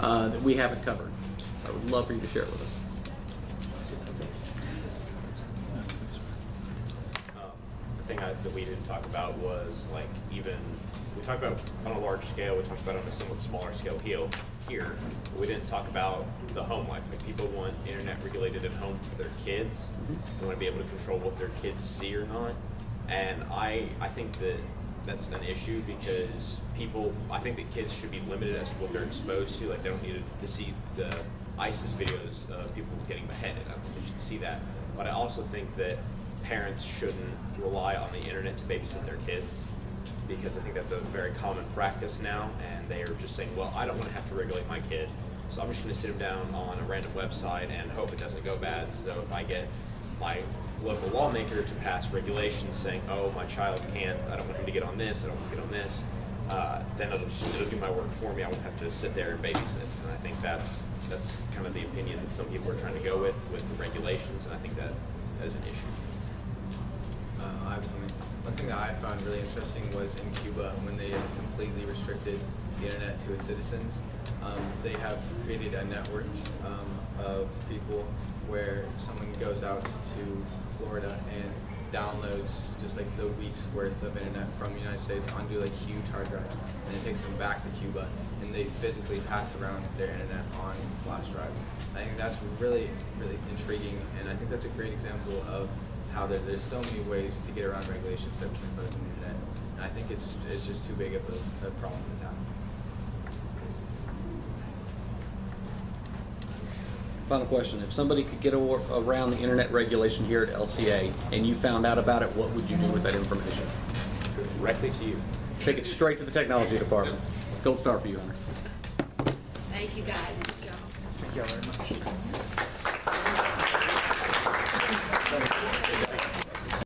that we haven't covered. I would love for you to share it with us. The thing that we didn't talk about was like even we talked about on a large scale. We talked about on a somewhat smaller scale here. But we didn't talk about the home life. Like people want internet regulated at home for their kids. They want to be able to control what their kids see or not. And I think that that's an issue because I think that kids should be limited as to what they're exposed to. Like they don't need to see the ISIS videos of people getting beheaded. I don't think they should see that. But I also think that parents shouldn't rely on the internet to babysit their kids because I think that's a very common practice now, and they are just saying, well, I don't want to have to regulate my kid, so I'm just going to sit him down on a random website and hope it doesn't go bad. So if I get my local lawmaker to pass regulations saying, oh, my child can't, I don't want him to get on this, I don't want to get on this, then it'll do my work for me. I won't have to sit there and babysit. And I think that's kind of the opinion that some people are trying to go with the regulations, and I think that is an issue. Obviously, one thing that I found really interesting was in Cuba when they completely restricted the internet to its citizens. They have created a network of people where someone goes out to Florida and downloads just like the week's worth of internet from the United States onto like huge hard drives, and it takes them back to Cuba, and they physically pass around their internet on flash drives. I think that's really, really intriguing, and I think that's a great example of how there's so many ways to get around regulations that we can put on the internet. And I think it's just too big of a problem to tackle. Final question. If somebody could get around the internet regulation here at LCA and you found out about it, what would you do with that information? Directly to you. Take it straight to the technology department. Gold star for you, Hunter. Thank you guys. Good job. Thank you all very much.